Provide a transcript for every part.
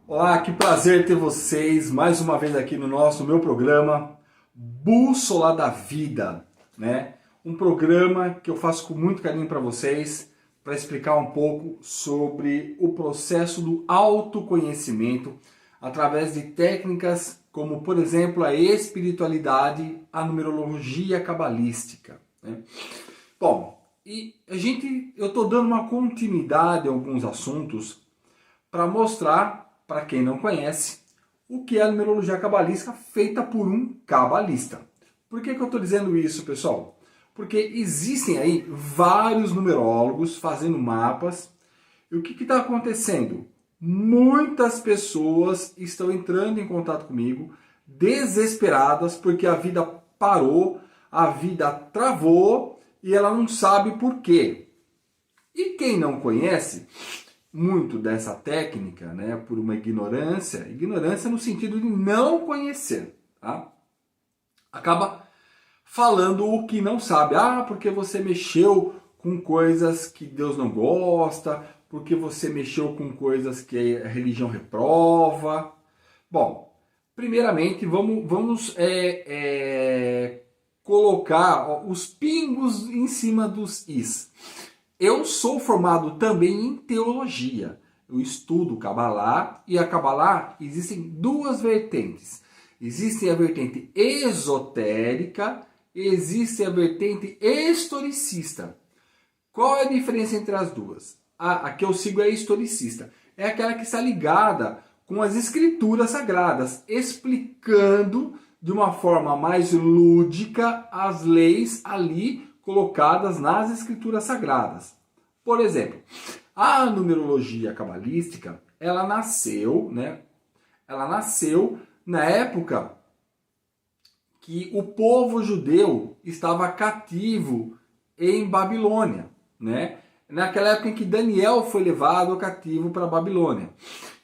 Olá, que prazer ter vocês mais uma vez aqui no meu programa Bússola da Vida, né? Um programa que eu faço com muito carinho para vocês, para explicar um pouco sobre o processo do autoconhecimento através de técnicas como, por exemplo, a espiritualidade, a numerologia cabalística, né? Bom, eu estou dando uma continuidade a alguns assuntos para mostrar, para quem não conhece, o que é a numerologia cabalística feita por um cabalista. Por que eu estou dizendo isso, pessoal? Porque existem aí vários numerólogos fazendo mapas. E o que está acontecendo? Muitas pessoas estão entrando em contato comigo desesperadas porque a vida parou, a vida travou e ela não sabe por quê. E quem não conhece muito dessa técnica, né, por uma ignorância no sentido de não conhecer, tá? Acaba falando o que não sabe. Ah, porque você mexeu com coisas que Deus não gosta, porque você mexeu com coisas que a religião reprova. Bom, primeiramente vamos colocar os pingos em cima dos is. Eu sou formado também em teologia. Eu estudo Kabbalah e a Kabbalah existem duas vertentes. Existe a vertente esotérica, existe a vertente historicista. Qual é a diferença entre as duas? A que eu sigo é a historicista. É aquela que está ligada com as escrituras sagradas, explicando de uma forma mais lúdica as leis ali colocadas nas escrituras sagradas. Por exemplo, a numerologia cabalística, ela nasceu na época que o povo judeu estava cativo em Babilônia, né? Naquela época em que Daniel foi levado cativo para a Babilônia.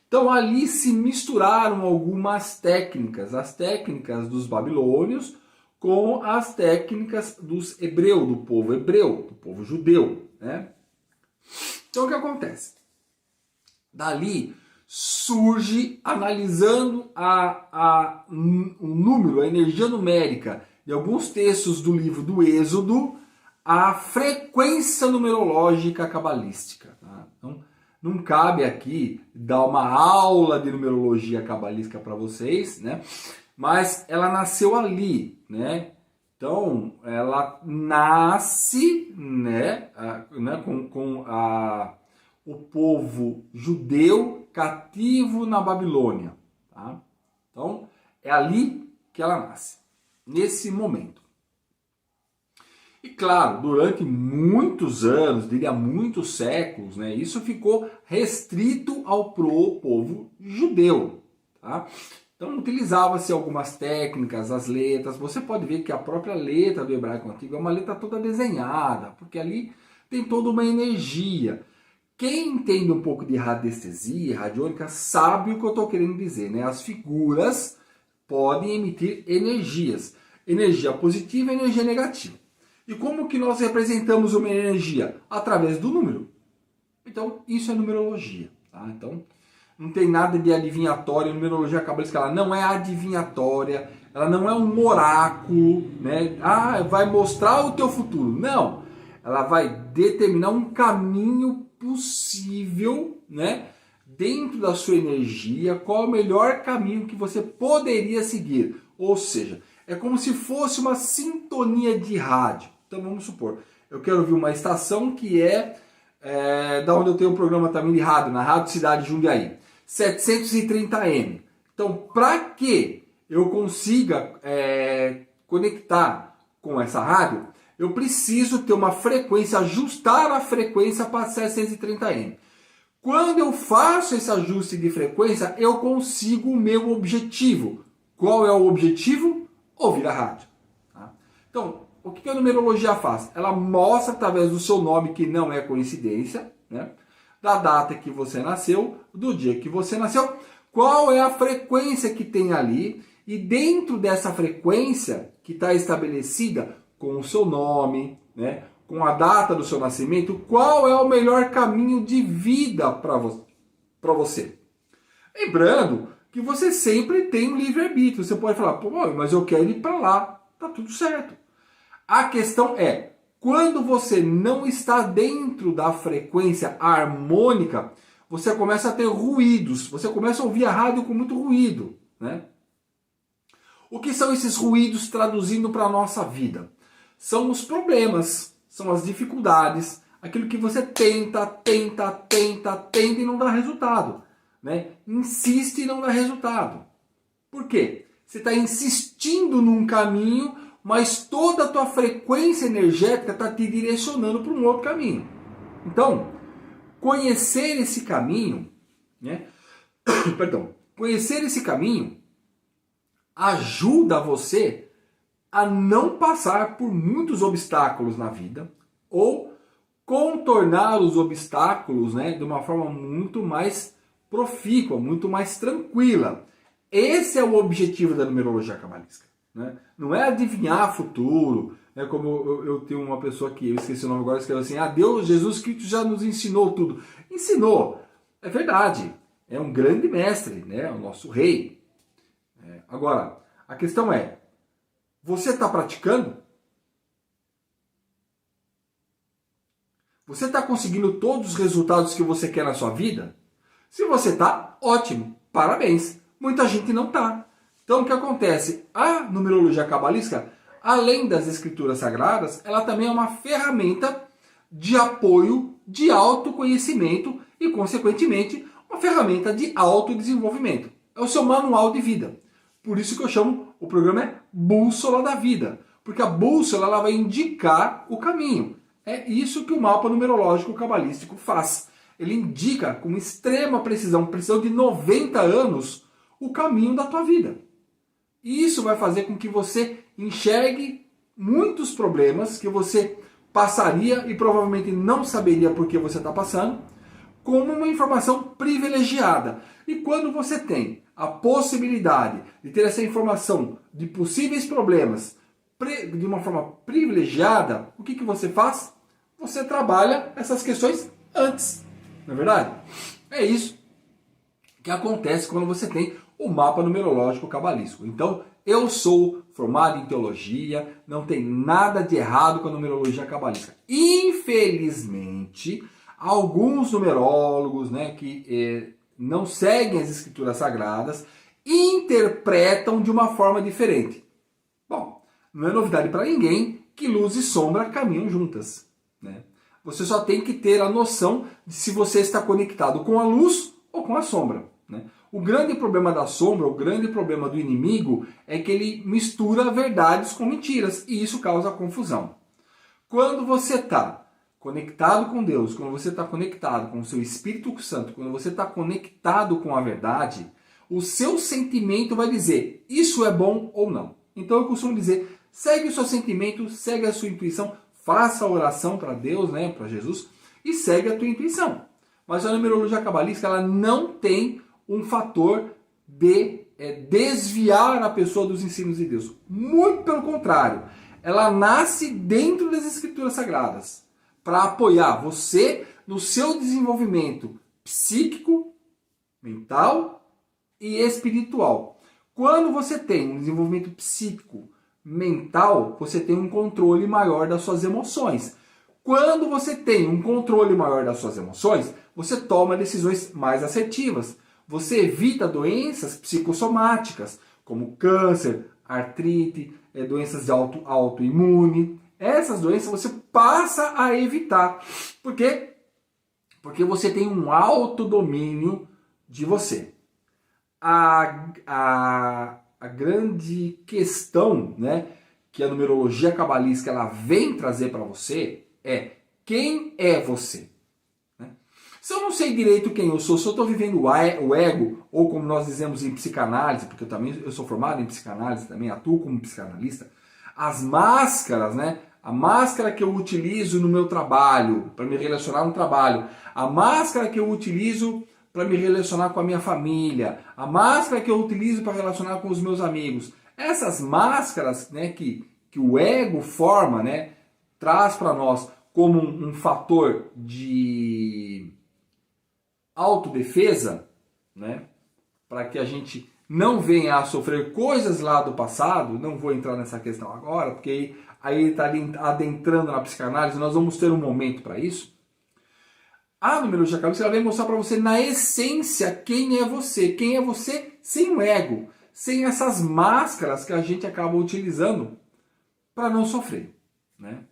Então ali se misturaram algumas técnicas, as técnicas dos babilônios com as técnicas dos hebreus, do povo judeu, né? Então o que acontece? Dali surge, analisando o número, a energia numérica de alguns textos do livro do Êxodo, a frequência numerológica cabalística. Tá? Então, não cabe aqui dar uma aula de numerologia cabalística para vocês, né? Mas ela nasceu ali, né? Então, ela nasce, né, com o povo judeu cativo na Babilônia. Tá? Então, é ali que ela nasce, nesse momento. E claro, durante muitos anos, diria muitos séculos, né, isso ficou restrito ao povo judeu. Tá? Então utilizava-se algumas técnicas, as letras. Você pode ver que a própria letra do hebraico antigo é uma letra toda desenhada, porque ali tem toda uma energia. Quem entende um pouco de radiestesia, radiônica, sabe o que eu estou querendo dizer, né? As figuras podem emitir energias. Energia positiva e energia negativa. E como que nós representamos uma energia? Através do número. Então, isso é numerologia. Tá? Então, não tem nada de adivinhatória. A numerologia cabalística, ela não é adivinhatória, ela não é um oráculo, né? Ah, vai mostrar o teu futuro. Não, ela vai determinar um caminho possível, né? Dentro da sua energia, qual é o melhor caminho que você poderia seguir. Ou seja, é como se fosse uma sintonia de rádio. Então vamos supor, eu quero ouvir uma estação que da onde eu tenho um programa também de rádio, na Rádio Cidade Jundiaí. 730M. Então, para que eu consiga conectar com essa rádio, eu preciso ter uma frequência, ajustar a frequência para 730M. Quando eu faço esse ajuste de frequência, eu consigo o meu objetivo. Qual é o objetivo? Ouvir a rádio. Tá? Então, o que a numerologia faz? Ela mostra através do seu nome, que não é coincidência, né? Da data que você nasceu, do dia que você nasceu, qual é a frequência que tem ali, e dentro dessa frequência que está estabelecida com o seu nome, né, com a data do seu nascimento, qual é o melhor caminho de vida para você. Lembrando que você sempre tem um livre-arbítrio. Você pode falar, pô, mas eu quero ir para lá. Tá tudo certo. A questão é, quando você não está dentro da frequência harmônica, você começa a ter ruídos, você começa a ouvir a rádio com muito ruído, né? O que são esses ruídos traduzindo para a nossa vida? São os problemas, são as dificuldades, aquilo que você tenta e não dá resultado, né? Insiste e não dá resultado. Por quê? Você está insistindo num caminho, mas toda a tua frequência energética está te direcionando para um outro caminho. Então, conhecer esse caminho, né? Perdão, conhecer esse caminho ajuda você a não passar por muitos obstáculos na vida ou contornar os obstáculos, né, de uma forma muito mais profícua, muito mais tranquila. Esse é o objetivo da numerologia cabalística, né? Não é adivinhar futuro, né? Como eu tenho uma pessoa que eu esqueci o nome agora, escreveu assim: Deus, Jesus Cristo já nos ensinou tudo. Ensinou, é verdade, é um grande mestre, né? O nosso rei. Agora, a questão é, você está praticando? Você está conseguindo todos os resultados que você quer na sua vida? Se você está, ótimo, parabéns. Muita gente não está. Então o que acontece? A numerologia cabalística, além das escrituras sagradas, ela também é uma ferramenta de apoio, de autoconhecimento e, consequentemente, uma ferramenta de autodesenvolvimento. É o seu manual de vida. Por isso que eu chamo o programa é Bússola da Vida. Porque a bússola ela vai indicar o caminho. É isso que o mapa numerológico cabalístico faz. Ele indica com extrema precisão de 90 anos, o caminho da tua vida. E isso vai fazer com que você enxergue muitos problemas que você passaria e provavelmente não saberia por que você está passando, como uma informação privilegiada. E quando você tem a possibilidade de ter essa informação de possíveis problemas de uma forma privilegiada, o que você faz? Você trabalha essas questões antes, não é verdade? É isso que acontece quando você tem o mapa numerológico cabalístico. Então, eu sou formado em teologia, não tem nada de errado com a numerologia cabalística. Infelizmente, alguns numerólogos, né, que não seguem as escrituras sagradas interpretam de uma forma diferente. Bom, não é novidade para ninguém que luz e sombra caminham juntas, né? Você só tem que ter a noção de se você está conectado com a luz ou com a sombra, né? O grande problema da sombra, o grande problema do inimigo é que ele mistura verdades com mentiras e isso causa confusão. Quando você está conectado com Deus, quando você está conectado com o seu Espírito Santo, quando você está conectado com a verdade, o seu sentimento vai dizer isso é bom ou não. Então eu costumo dizer, segue o seu sentimento, segue a sua intuição, faça a oração para Deus, né, para Jesus, e segue a tua intuição. Mas a numerologia cabalística ela não tem um fator de desviar a pessoa dos ensinos de Deus. Muito pelo contrário, ela nasce dentro das escrituras sagradas para apoiar você no seu desenvolvimento psíquico, mental e espiritual. Quando você tem um desenvolvimento psíquico, mental, você tem um controle maior das suas emoções. Quando você tem um controle maior das suas emoções, você toma decisões mais assertivas. Você evita doenças psicossomáticas, como câncer, artrite, doenças de autoimune. Essas doenças você passa a evitar. Por quê? Porque você tem um autodomínio de você. A grande questão, né, que a numerologia cabalística ela vem trazer para você é quem é você. Né? Se eu não sei direito quem eu sou, se eu estou vivendo o ego, ou como nós dizemos em psicanálise, porque eu sou formado em psicanálise, também atuo como psicanalista, as máscaras, né? A máscara que eu utilizo no meu trabalho, para me relacionar no trabalho, a máscara que eu utilizo para me relacionar com a minha família, a máscara que eu utilizo para relacionar com os meus amigos. Essas máscaras, né, que o ego forma, né, traz para nós como um fator de autodefesa, né, para que a gente não venha a sofrer coisas lá do passado. Não vou entrar nessa questão agora, porque aí está adentrando na psicanálise, nós vamos ter um momento para isso. A numerologia cabalística ela vem mostrar para você, na essência, quem é você sem o ego, sem essas máscaras que a gente acaba utilizando para não sofrer, né?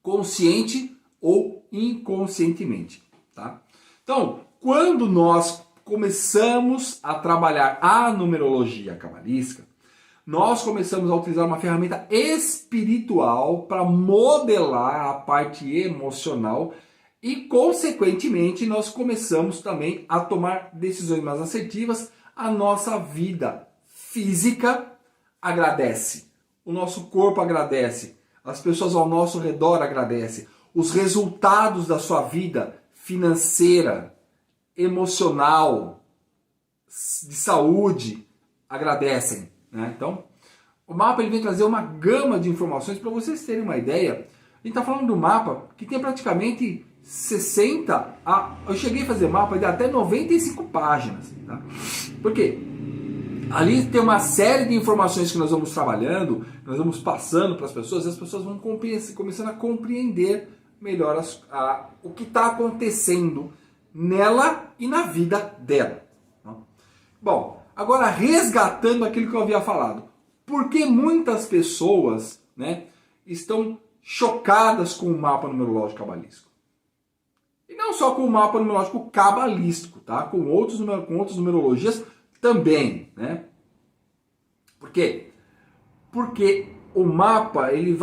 Consciente ou inconscientemente, tá? Então, quando nós começamos a trabalhar a numerologia cabalística, nós começamos a utilizar uma ferramenta espiritual para modelar a parte emocional e, consequentemente, nós começamos também a tomar decisões mais assertivas. A nossa vida física agradece, o nosso corpo agradece, as pessoas ao nosso redor agradecem, os resultados da sua vida financeira, emocional, de saúde agradecem, né? Então, o mapa ele vem trazer uma gama de informações para vocês terem uma ideia. A gente está falando do mapa que tem praticamente 60 eu cheguei a fazer mapa de até 95 páginas, tá? Por quê? Ali tem uma série de informações que nós vamos trabalhando, nós vamos passando para as pessoas, e as pessoas vão começando a compreender melhor o que está acontecendo nela e na vida dela. Bom, agora resgatando aquilo que eu havia falado. Por que muitas pessoas, né, estão chocadas com o mapa numerológico cabalístico? E não só com o mapa numerológico cabalístico, tá? Com outras numerologias também, né? Por quê? Porque o mapa ele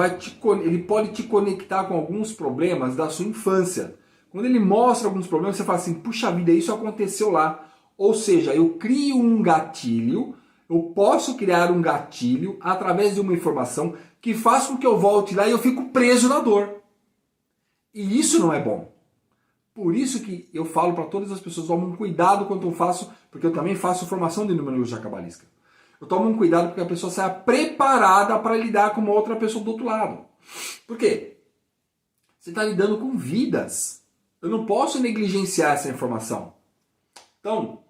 pode te conectar com alguns problemas da sua infância. Quando ele mostra alguns problemas, você fala assim, puxa vida, isso aconteceu lá. Ou seja, eu crio um gatilho, eu posso criar um gatilho através de uma informação que faz com que eu volte lá e eu fico preso na dor. E isso não é bom. Por isso que eu falo para todas as pessoas, tomem um cuidado quando eu faço, porque eu também faço formação de numerologia cabalística. Eu tomo um cuidado porque a pessoa saia preparada para lidar com uma outra pessoa do outro lado. Por quê? Você está lidando com vidas. Eu não posso negligenciar essa informação. Então,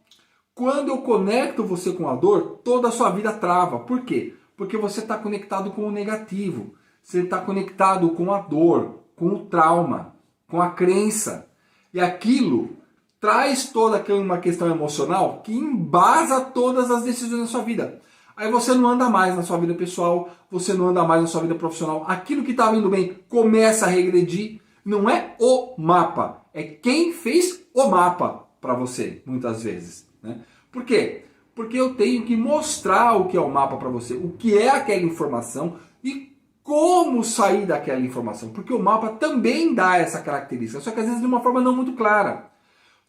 quando eu conecto você com a dor, toda a sua vida trava. Por quê? Porque você está conectado com o negativo. Você está conectado com a dor, com o trauma, com a crença. E aquilo traz toda uma questão emocional que embasa todas as decisões da sua vida. Aí você não anda mais na sua vida pessoal, você não anda mais na sua vida profissional. Aquilo que estava indo bem começa a regredir. Não é o mapa, é quem fez o mapa para você, muitas vezes, né? Por quê? Porque eu tenho que mostrar o que é o mapa para você, o que é aquela informação e como sair daquela informação. Porque o mapa também dá essa característica, só que às vezes de uma forma não muito clara.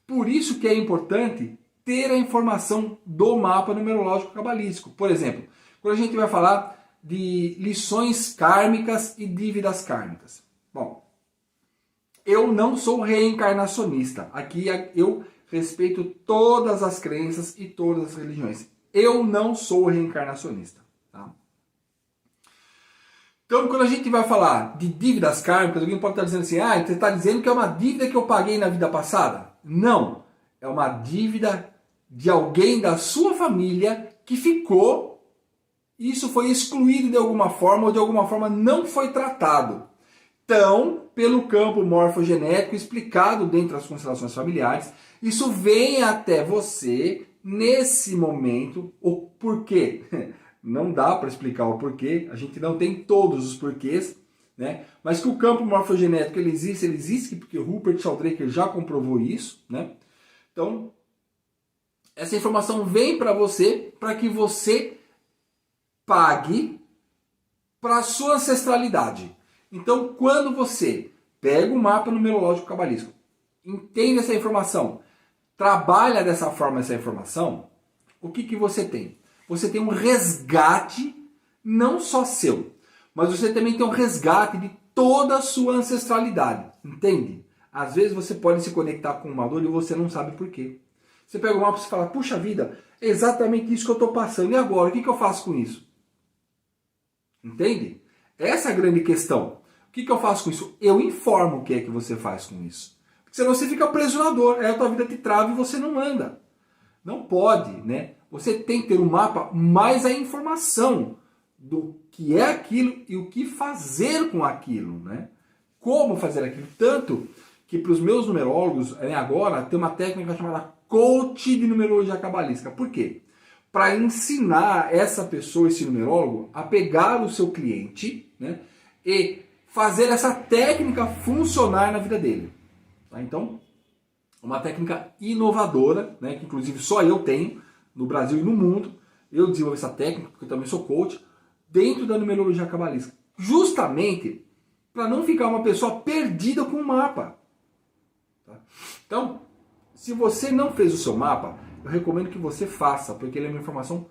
Por isso que é importante ter a informação do mapa numerológico cabalístico. Por exemplo, quando a gente vai falar de lições kármicas e dívidas kármicas. Bom, eu não sou reencarnacionista. Aqui eu respeito todas as crenças e todas as religiões. Eu não sou reencarnacionista. Tá? Então, quando a gente vai falar de dívidas kármicas, alguém pode estar dizendo assim, você está dizendo que é uma dívida que eu paguei na vida passada? Não. É uma dívida de alguém da sua família que ficou, e isso foi excluído de alguma forma, ou de alguma forma não foi tratado. Então, pelo campo morfogenético explicado dentro das constelações familiares, isso vem até você nesse momento. O porquê? Não dá para explicar o porquê, a gente não tem todos os porquês, né? Mas que o campo morfogenético ele existe porque o Rupert Sheldrake já comprovou isso, né? Então, essa informação vem para você para que você pague para a sua ancestralidade. Então, quando você pega o mapa numerológico cabalístico, entende essa informação, trabalha dessa forma essa informação, o que você tem? Você tem um resgate, não só seu, mas você também tem um resgate de toda a sua ancestralidade, entende? Às vezes você pode se conectar com uma dor e você não sabe por quê. Você pega o mapa e fala, puxa vida, é exatamente isso que eu estou passando, e agora? O que eu faço com isso? Entende? Essa é a grande questão. O que eu faço com isso? Eu informo o que é que você faz com isso. Porque senão você fica preso na dor, aí a tua vida te trava e você não anda. Não pode, né? Você tem que ter um mapa mais a informação do que é aquilo e o que fazer com aquilo, né? Como fazer aquilo. Tanto que para os meus numerólogos, agora tem uma técnica chamada coach de numerologia cabalística. Por quê? Para ensinar essa pessoa, esse numerólogo, a pegar o seu cliente, né, e fazer essa técnica funcionar na vida dele. Tá? Então, uma técnica inovadora, né, que inclusive só eu tenho no Brasil e no mundo. Eu desenvolvi essa técnica, porque eu também sou coach, dentro da numerologia cabalística. Justamente para não ficar uma pessoa perdida com o mapa. Tá? Então, se você não fez o seu mapa, eu recomendo que você faça, porque ele é uma informação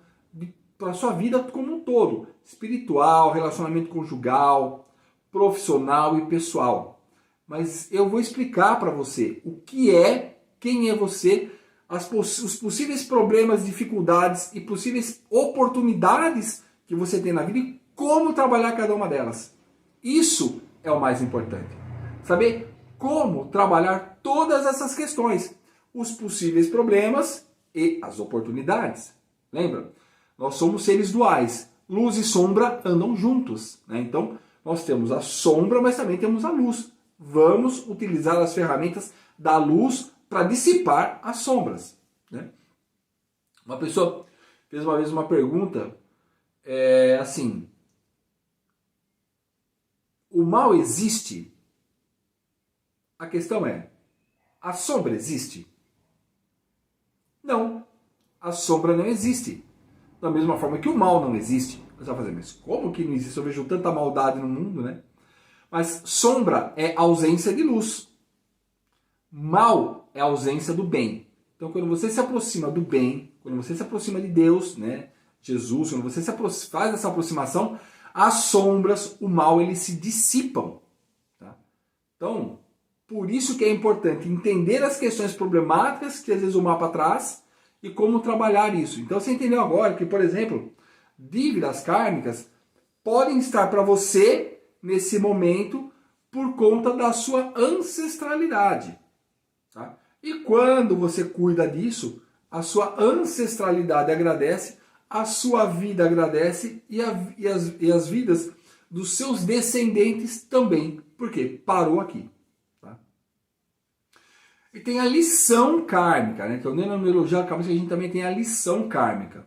para a sua vida como um todo. Espiritual, relacionamento conjugal, profissional e pessoal. Mas eu vou explicar para você o que é, quem é você, os possíveis problemas, dificuldades e possíveis oportunidades que você tem na vida e como trabalhar cada uma delas. Isso é o mais importante. Saber como trabalhar todas essas questões, os possíveis problemas e as oportunidades. Lembra? Nós somos seres duais. Luz e sombra andam juntos, né? Então, nós temos a sombra, mas também temos a luz. Vamos utilizar as ferramentas da luz para dissipar as sombras, né? Uma pessoa fez uma vez uma pergunta, assim: o mal existe? A questão é, a sombra existe? Não, a sombra não existe. Da mesma forma que o mal não existe. Você vai fazer, mas como que não existe? Eu vejo tanta maldade no mundo, né? Mas sombra é ausência de luz. Mal é ausência do bem. Então, quando você se aproxima do bem, quando você se aproxima de Deus, né, Jesus, quando você faz essa aproximação, as sombras, o mal, eles se dissipam. Tá? Então, por isso que é importante entender as questões problemáticas que às vezes o mapa traz e como trabalhar isso. Então, você entendeu agora que, por exemplo, dívidas kármicas podem estar para você nesse momento por conta da sua ancestralidade. Tá? E quando você cuida disso, a sua ancestralidade agradece, a sua vida agradece e as vidas dos seus descendentes também. Por quê? Parou aqui. Tá? E tem a lição kármica, né? Então, na numerologia a gente também tem a lição kármica.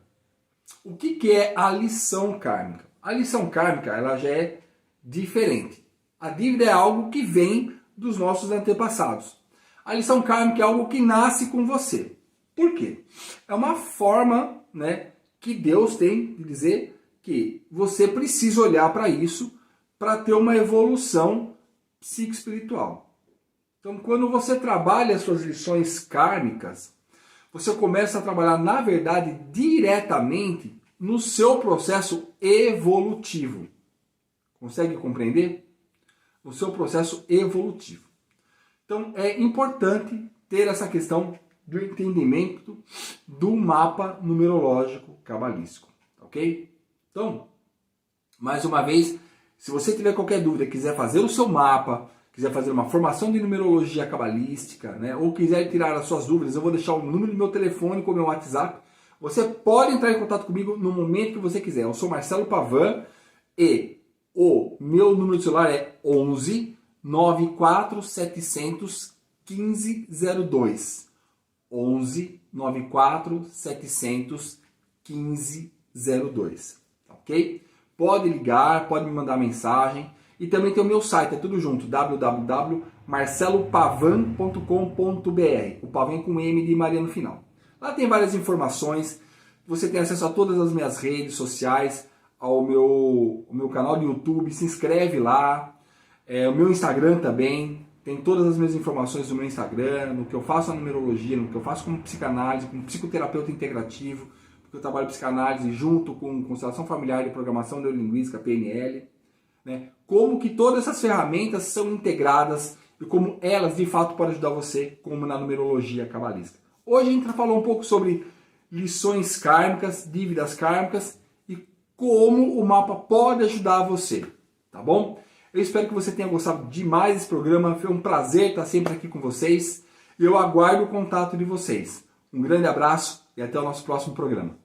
O que é a lição kármica? A lição kármica, ela já é diferente. A dívida é algo que vem dos nossos antepassados. A lição kármica é algo que nasce com você. Por quê? É uma forma, né, que Deus tem de dizer que você precisa olhar para isso para ter uma evolução psicoespiritual. Então, quando você trabalha as suas lições kármicas, você começa a trabalhar, na verdade, diretamente no seu processo evolutivo. Consegue compreender? No seu processo evolutivo. Então, é importante ter essa questão do entendimento do mapa numerológico cabalístico, ok? Então, mais uma vez, se você tiver qualquer dúvida, quiser fazer o seu mapa, quiser fazer uma formação de numerologia cabalística, né, ou quiser tirar as suas dúvidas, eu vou deixar o número do meu telefone com o meu WhatsApp. Você pode entrar em contato comigo no momento que você quiser. Eu sou Marcelo Pavan e o meu número de celular é 11 94 700 1502. 11 94 700 1502. Ok? Pode ligar, pode me mandar mensagem. E também tem o meu site, é tudo junto, www.marcelopavan.com.br. O Pavan com M de Maria no final. Lá tem várias informações. Você tem acesso a todas as minhas redes sociais, ao meu canal do YouTube. Se inscreve lá. O meu Instagram também. Tem todas as minhas informações no meu Instagram, no que eu faço na numerologia, no que eu faço como psicanálise, como psicoterapeuta integrativo, porque eu trabalho psicanálise junto com constelação familiar e programação neurolinguística, PNL. Né? Como que todas essas ferramentas são integradas e como elas de fato podem ajudar você, como na numerologia cabalística. Hoje a gente falou um pouco sobre lições kármicas, dívidas kármicas e como o mapa pode ajudar você, tá bom? Eu espero que você tenha gostado demais desse programa, foi um prazer estar sempre aqui com vocês e eu aguardo o contato de vocês. Um grande abraço e até o nosso próximo programa.